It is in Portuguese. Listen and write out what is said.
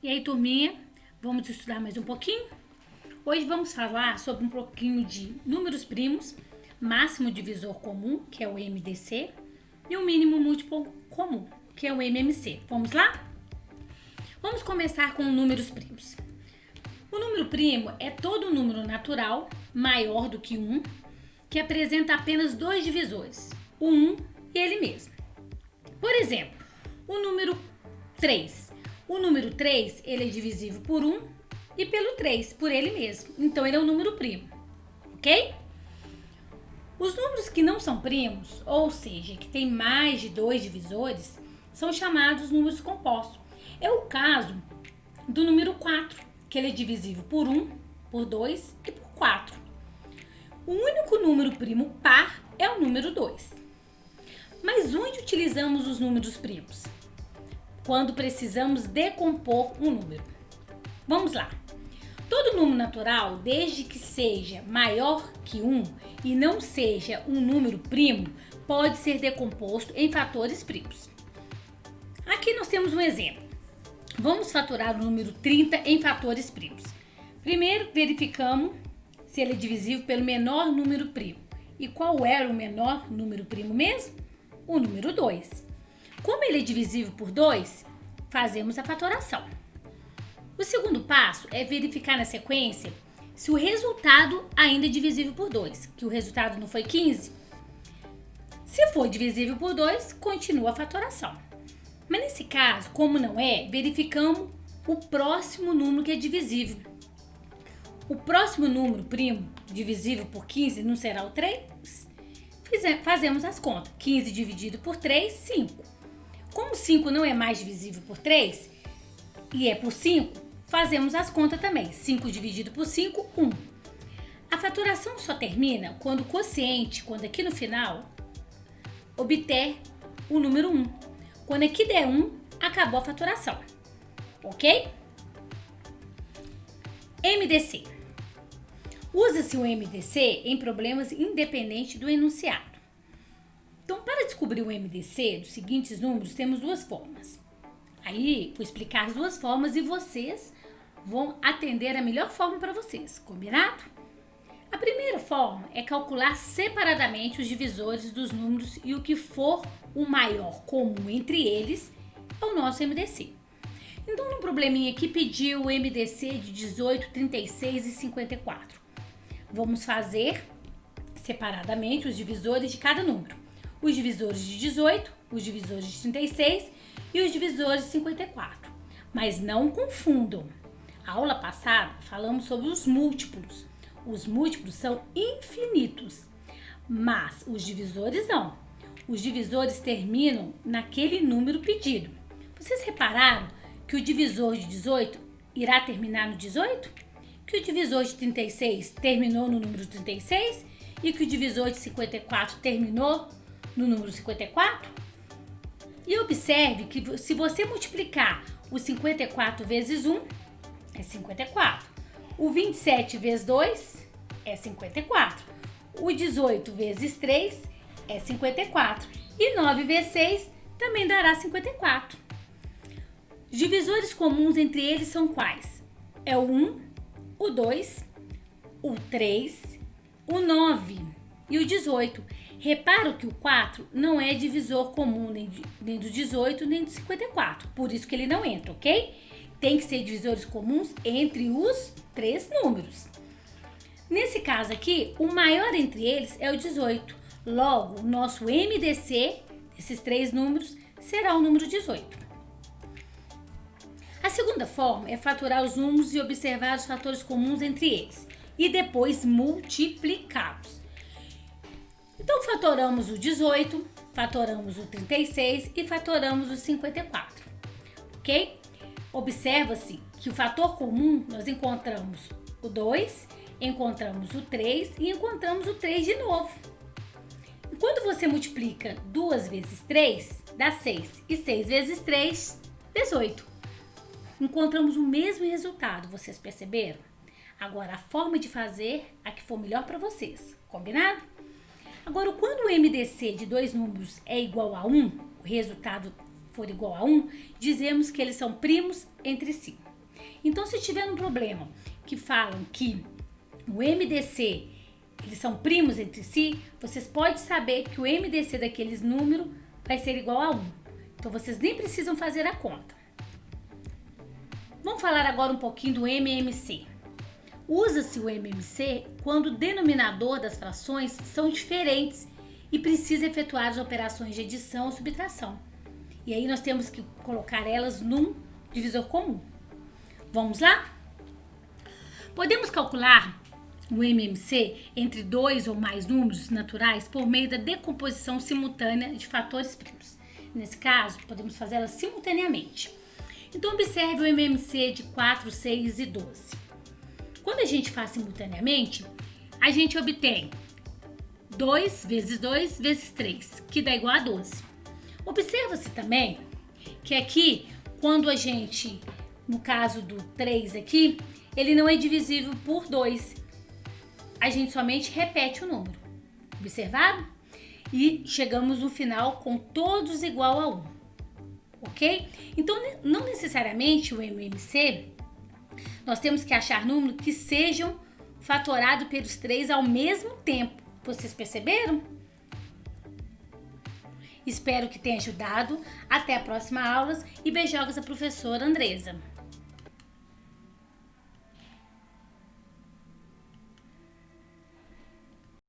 E aí, turminha, vamos estudar mais um pouquinho? Hoje vamos falar sobre um pouquinho de números primos, máximo divisor comum, que é o MDC, e o mínimo múltiplo comum, que é o MMC. Vamos lá? Vamos começar com números primos. O número primo é todo número natural maior do que 1, que apresenta apenas dois divisores, o 1 e ele mesmo. Por exemplo, o número 3. O número 3 ele é divisível por 1 e pelo 3, por ele mesmo. Então, ele é um número primo, ok? Os números que não são primos, ou seja, que tem mais de dois divisores, são chamados números compostos. É o caso do número 4, que ele é divisível por 1, por 2 e por 4. O único número primo par é o número 2. Mas onde utilizamos os números primos? Quando precisamos decompor um número. Vamos lá. Todo número natural, desde que seja maior que 1 e não seja um número primo, pode ser decomposto em fatores primos. Aqui nós temos um exemplo. Vamos fatorar o número 30 em fatores primos. Primeiro, verificamos se ele é divisível pelo menor número primo. E qual era o menor número primo mesmo? O número 2. Como ele é divisível por 2, fazemos a fatoração. O segundo passo é verificar na sequência se o resultado ainda é divisível por 2, que o resultado não foi 15. Se for divisível por 2, continua a fatoração. Mas nesse caso, como não é, verificamos o próximo número que é divisível. O próximo número primo divisível por 15 não será o 3? Fazemos as contas. 15 dividido por 3, 5. Como 5 não é mais divisível por 3 e é por 5, fazemos as contas também. 5 dividido por 5, 1. A fatoração só termina quando o quociente, quando aqui no final, obter o número 1. Quando aqui der 1, acabou a fatoração. Ok? MDC. Usa-se o MDC em problemas independentes do enunciado. Então, para descobrir o MDC dos seguintes números, temos duas formas. Aí, vou explicar as duas formas e vocês vão atender a melhor forma para vocês, combinado? A primeira forma é calcular separadamente os divisores dos números e o que for o maior comum entre eles é o nosso MDC. Então, no probleminha aqui pediu o MDC de 18, 36 e 54. Vamos fazer separadamente os divisores de cada número. Os divisores de 18, os divisores de 36 e os divisores de 54. Mas não confundam. A aula passada falamos sobre os múltiplos. Os múltiplos são infinitos, mas os divisores não. Os divisores terminam naquele número pedido. Vocês repararam que o divisor de 18 irá terminar no 18? Que o divisor de 36 terminou no número 36? E que o divisor de 54 terminou no número 54? E observe que se você multiplicar o 54 vezes 1, é 54. O 27 vezes 2 é 54. O 18 vezes 3 é 54. E 9 vezes 6 também dará 54. Os divisores comuns entre eles são quais? É o 1, o 2, o 3, o 9 e o 18. Reparo que o 4 não é divisor comum nem do 18 nem do 54, por isso que ele não entra, ok? Tem que ser divisores comuns entre os três números. Nesse caso aqui, o maior entre eles é o 18. Logo, o nosso MDC desses três números será o número 18. A segunda forma é fatorar os números e observar os fatores comuns entre eles e depois multiplicá-los. Então, fatoramos o 18, fatoramos o 36 e fatoramos o 54, ok? Observa-se que o fator comum nós encontramos o 2, encontramos o 3 e encontramos o 3 de novo. E quando você multiplica 2 vezes 3, dá 6. E 6 vezes 3, 18. Encontramos o mesmo resultado, vocês perceberam? Agora, a forma de fazer a que for melhor para vocês, combinado? Agora, quando o MDC de dois números é igual a 1, o resultado for igual a 1, dizemos que eles são primos entre si. Então, se tiver um problema que falam que o MDC, eles são primos entre si, vocês podem saber que o MDC daqueles números vai ser igual a 1. Então, vocês nem precisam fazer a conta. Vamos falar agora um pouquinho do MMC. Usa-se o MMC quando o denominador das frações são diferentes e precisa efetuar as operações de adição ou subtração. E aí nós temos que colocar elas num divisor comum. Vamos lá? Podemos calcular o MMC entre dois ou mais números naturais por meio da decomposição simultânea de fatores primos. Nesse caso, podemos fazê-la simultaneamente. Então, observe o MMC de 4, 6 e 12. Quando a gente faz simultaneamente, a gente obtém 2 vezes 2 vezes 3, que dá igual a 12. Observa-se também que aqui, quando a gente, no caso do 3 aqui, ele não é divisível por 2. A gente somente repete o número. Observado? E chegamos no final com todos igual a 1. Ok? Então, não necessariamente o MMC, nós temos que achar números que sejam fatorados pelos 3 ao mesmo tempo. Vocês perceberam? Espero que tenha ajudado. Até a próxima aula e beijocas da professora Andresa.